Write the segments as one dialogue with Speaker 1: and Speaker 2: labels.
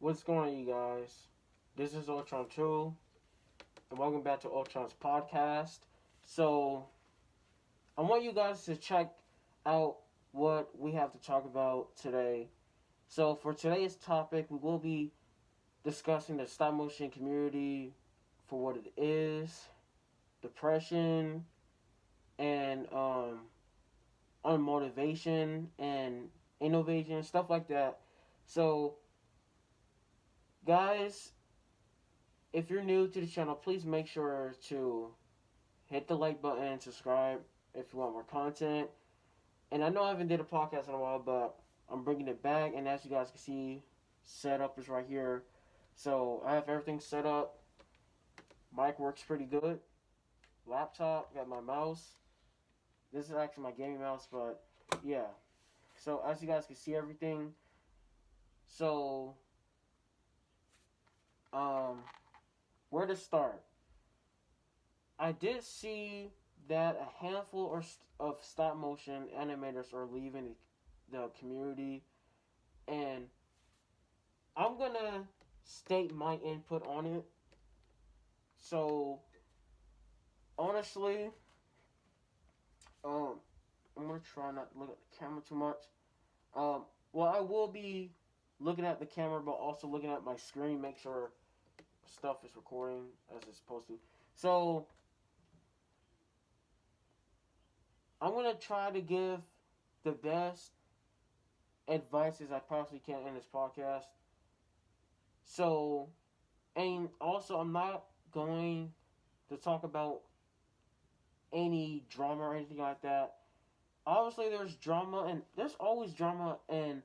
Speaker 1: What's going on, you guys? This is UltronTu, and welcome back to Ultron's Podcast. So, I want you guys to check out what we have to talk about today. So, for today's topic, we will be discussing the stop motion community for what it is, depression, and unmotivation and innovation, stuff like that. So, guys, if you're new to the channel, please make sure to hit the like button and subscribe if you want more content. And I know I haven't did a podcast in a while, but I'm bringing it back. And as you guys can see, setup is right here. So I have everything set up. Mic works pretty good. Laptop, got my mouse. This is actually my gaming mouse, but yeah. So as you guys can see everything. So where to start? I did see that a handful of stop motion animators are leaving the community, and I'm gonna state my input on it. So honestly, I'm gonna try not to look at the camera too much. Well, I will be looking at the camera, but also looking at my screen, make sure stuff is recording as it's supposed to. So I'm gonna try to give the best advice as I possibly can in this podcast. So, and also I'm not going to talk about any drama or anything like that. Obviously, there's drama, and there's always drama in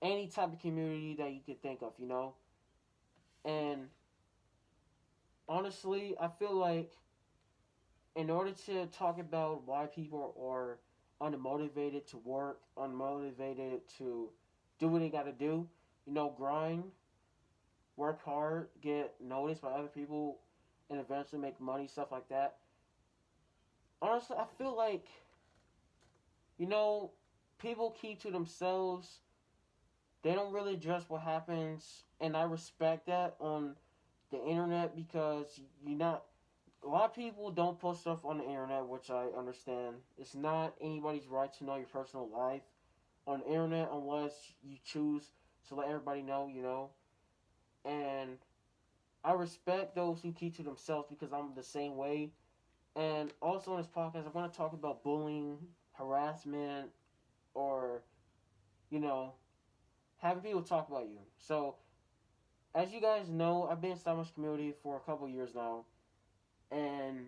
Speaker 1: any type of community that you could think of, you know. And honestly, I feel like in order to talk about why people are unmotivated to work, unmotivated to do what they got to do, you know, grind, work hard, get noticed by other people, and eventually make money, stuff like that. Honestly, I feel like, you know, people keep to themselves. They don't really address what happens, and I respect that on the internet because you're not. A lot of people don't post stuff on the internet, which I understand. It's not anybody's right to know your personal life on the internet unless you choose to let everybody know, you know. And I respect those who keep to themselves because I'm the same way. And also on this podcast, I'm going to talk about bullying, harassment, or, you know, having people talk about you. So, as you guys know, I've been in Stopmotion community for a couple years now. And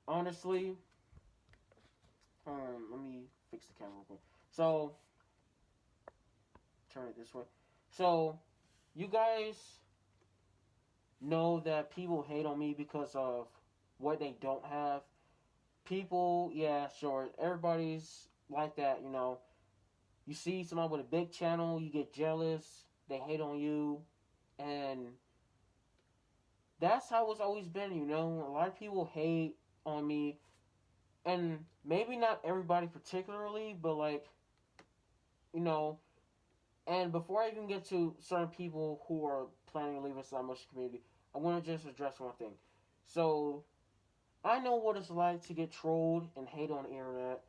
Speaker 1: honestly, let me fix the camera real quick. So, turn it this way. So, you guys know that people hate on me because of what they don't have. People, yeah, sure, everybody's like that, you know. You see someone with a big channel, you get jealous, they hate on you, and that's how it's always been, you know. A lot of people hate on me, and maybe not everybody particularly, but like, you know. And before I even get to certain people who are planning to leave the stop motion community, I want to just address one thing. So, I know what it's like to get trolled and hate on the internet.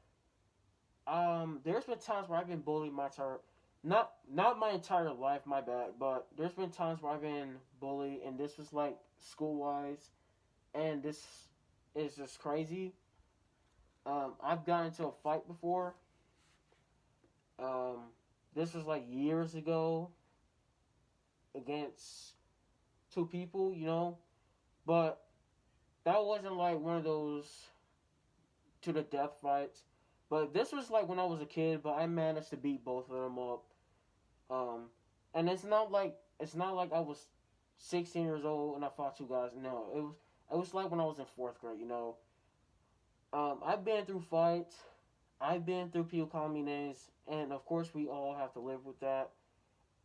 Speaker 1: There's been times where I've been bullied my entire, not my entire life, my bad, but there's been times where I've been bullied, and this was like school wise, and this is just crazy. I've gotten into a fight before. Um, this was like years ago against two people, you know, but that wasn't like one of those to the death fights. But this was like when I was a kid, but I managed to beat both of them up. Um, and it's not like I was 16 years old and I fought two guys. No, it was like when I was in fourth grade. You know, I've been through fights. I've been through people calling me names, and of course we all have to live with that.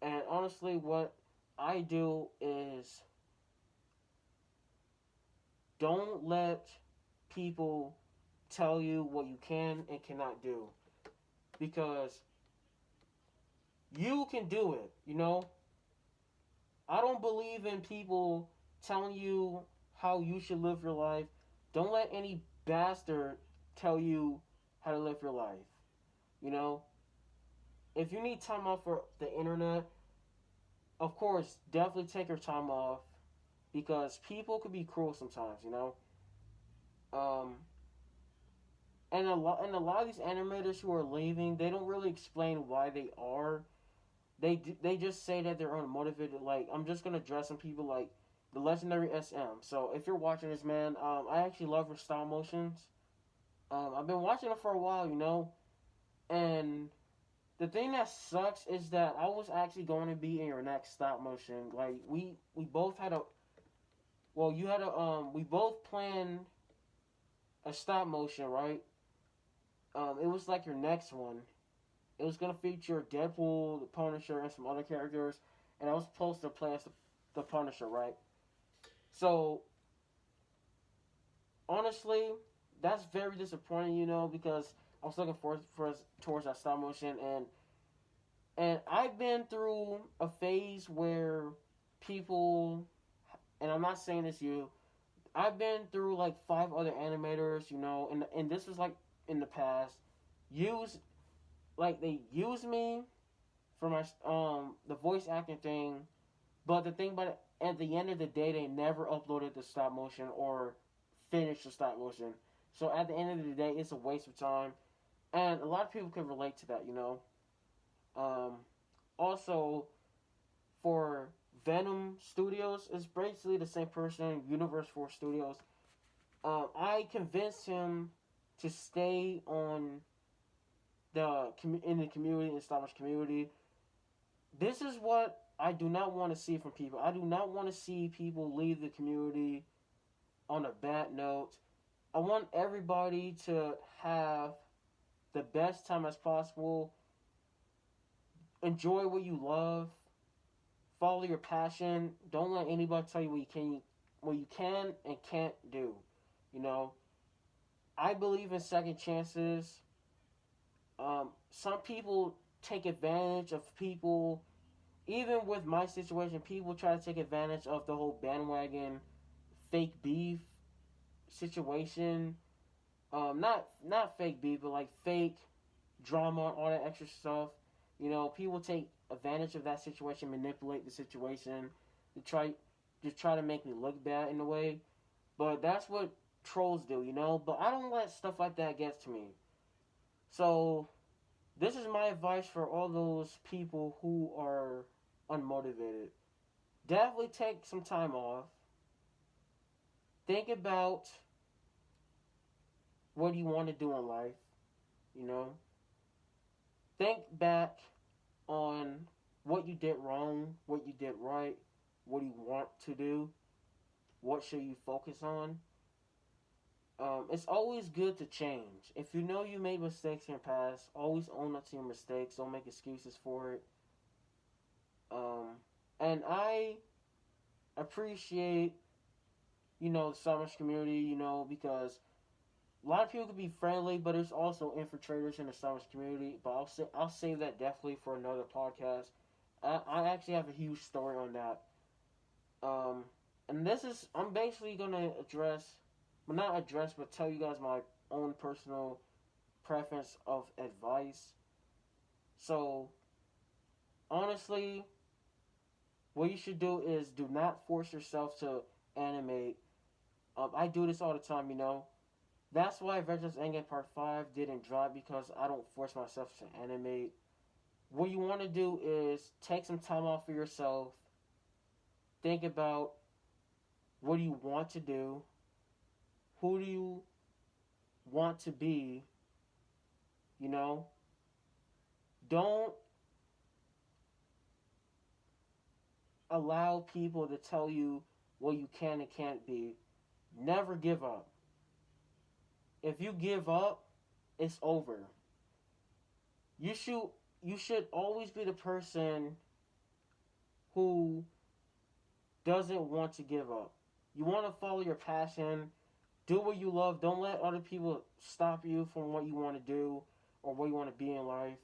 Speaker 1: And honestly, what I do is don't let people tell you what you can and cannot do, because you can do it, you know. I don't believe in people telling you how you should live your life. Don't let any bastard tell you how to live your life. You know, if you need time off for the internet, of course, definitely take your time off because people could be cruel sometimes. Um, and a lot of these animators who are leaving, they don't really explain why they are. They just say that they're unmotivated. Like, I'm just gonna address some people like the legendary SM. So if you're watching this, man, I actually love her stop motions. I've been watching her for a while, and the thing that sucks is that I was actually going to be in your next stop motion. Like, we both had a well, you had a we both planned a stop motion, right? It was like your next one. It was gonna feature Deadpool, the Punisher, and some other characters, and I was supposed to play as the Punisher, right? So honestly, that's very disappointing, because I was looking for towards that stop motion, and I've been through a phase where people, and I'm not saying this you, I've been through like five other animators, and this was like in the past, use they use me for my the voice acting thing, but the thing about it, at the end of the day, they never uploaded the stop motion or finished the stop motion. So at the end of the day, it's a waste of time, and a lot of people can relate to that. Um, Also, for Venom Studios, it's basically the same person, Universe 4 Studios. I convinced him to stay on in the community, the Star Wars community. This is what I do not want to see from people. I do not want to see people leave the community on a bad note. I want everybody to have the best time as possible. Enjoy what you love. Follow your passion. Don't let anybody tell you what you can and can't do. You know, I believe in second chances. Some people take advantage of people. Even with my situation, people try to take advantage of the whole bandwagon fake beef situation. Not fake beef, but like fake drama, all that extra stuff. People take advantage of that situation, manipulate the situation to try to make me look bad in a way. But that's what trolls do. But I don't let stuff like that get to me. So this is my advice for all those people who are unmotivated. Definitely take some time off. Think about what you want to do in life. You know, think back on what you did wrong, what you did right, what you want to do, what should you focus on. It's always good to change. If you know you made mistakes in your past, always own up to your mistakes. Don't make excuses for it. And I appreciate, the Star Wars community, because a lot of people can be friendly, but there's also infiltrators in the Star Wars community. But I'll save that definitely for another podcast. I actually have a huge story on that. And I'm basically gonna well, not address, but tell you guys my own personal preference of advice. So, honestly, what you should do is do not force yourself to animate. I do this all the time. That's why Avengers Endgame Part 5 didn't drop, because I don't force myself to animate. What you want to do is take some time off for yourself. Think about what do you want to do? Who do you want to be? Don't allow people to tell you what you can and can't be. Never give up. If you give up, it's over. You should always be the person who doesn't want to give up. You want to follow your passion, do what you love. Don't let other people stop you from what you want to do or what you want to be in life.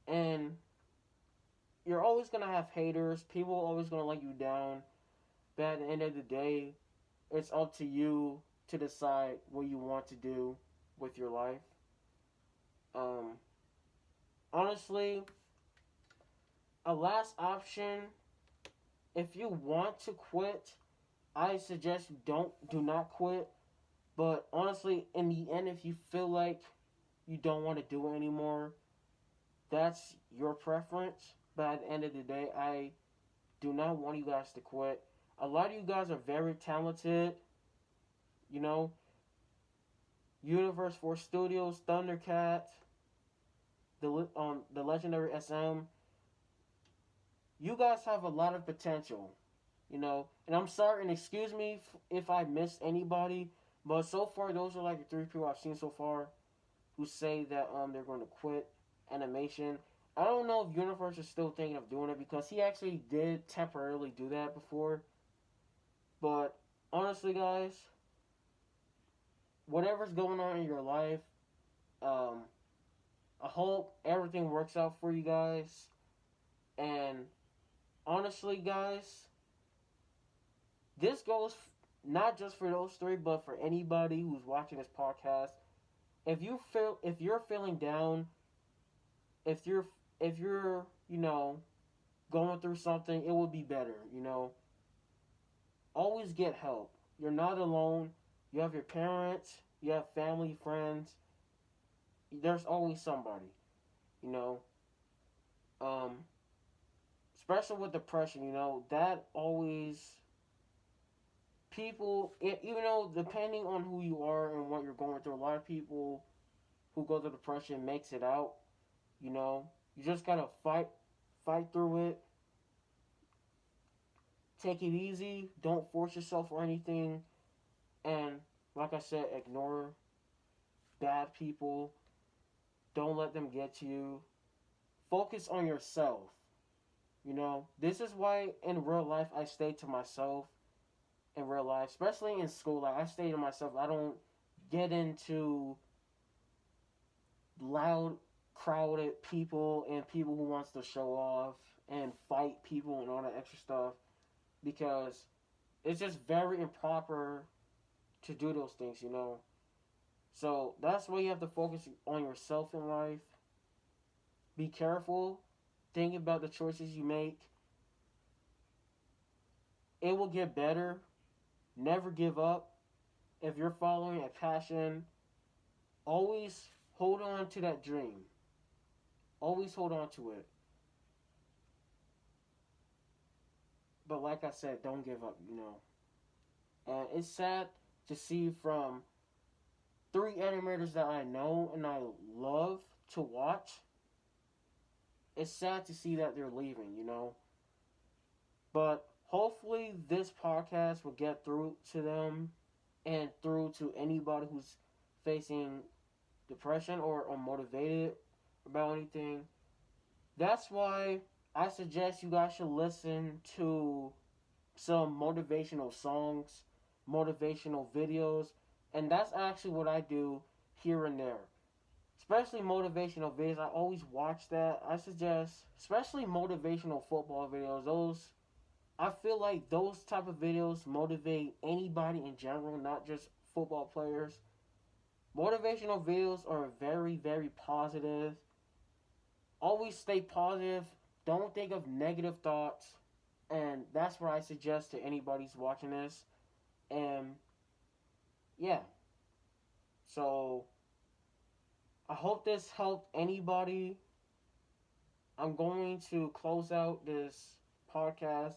Speaker 1: And you're always gonna have haters. People are always gonna let you down. But at the end of the day, it's up to you to decide what you want to do with your life. Um, Honestly, a last option, if you want to quit, I suggest you do not quit. But honestly, in the end, if you feel like you don't want to do it anymore, that's your preference. But at the end of the day, I do not want you guys to quit. A lot of you guys are very talented. You know, Universe 4 Studios, Thundercat, the legendary SM. You guys have a lot of potential. And I'm sorry and excuse me if I missed anybody, but so far those are like the three people I've seen so far who say that they're going to quit animation. I don't know if Universe is still thinking of doing it because he actually did temporarily do that before. But honestly, guys, whatever's going on in your life, um, I hope everything works out for you guys. And honestly, guys, this goes not just for those three, but for anybody who's watching this podcast. If you're feeling down, if you're going through something, it will be better. Always get help. You're not alone. You have your parents. You have family, friends. There's always somebody. You know. Um, Especially with depression. That always people. Even though depending on who you are and what you're going through, a lot of people who go through depression makes it out. You just gotta fight through it. Take it easy. Don't force yourself or anything. And like I said, ignore bad people. Don't let them get to you. Focus on yourself. This is why in real life I stay to myself. In real life, especially in school, like I stay to myself. I don't get into loud, crowded people and people who wants to show off and fight people and all that extra stuff because it's just very improper to do those things. So that's why you have to focus on yourself in life. Be careful. Think about the choices you make. It will get better. Never give up. If you're following a passion, always hold on to that dream. Always hold on to it. But like I said, don't give up. And it's sad to see from three animators that I know and I love to watch. It's sad to see that they're leaving. But hopefully this podcast will get through to them and through to anybody who's facing depression or unmotivated about anything. That's why I suggest you guys should listen to some motivational songs, motivational videos, and that's actually what I do here and there. Especially motivational videos, I always watch that. I suggest, especially motivational football videos, I feel like those type of videos motivate anybody in general, not just football players. Motivational videos are very, very positive. Always stay positive. Don't think of negative thoughts. And that's what I suggest to anybody who's watching this. And yeah. So I hope this helped anybody. I'm going to close out this podcast.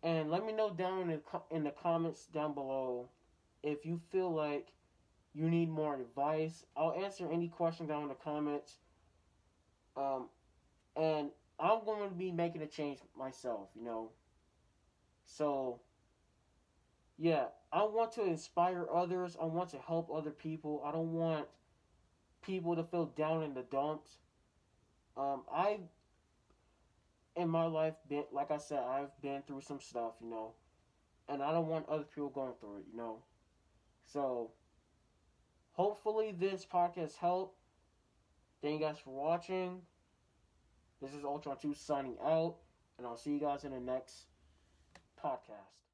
Speaker 1: And let me know down in the comments down below if you feel like you need more advice. I'll answer any question down in the comments. And I'm going to be making a change myself. So, yeah, I want to inspire others. I want to help other people. I don't want people to feel down in the dumps. I in my life been like I said, I've been through some stuff, and I don't want other people going through it. So hopefully this podcast helped. Thank you guys for watching, This is UltronTu signing out, and I'll see you guys in the next podcast.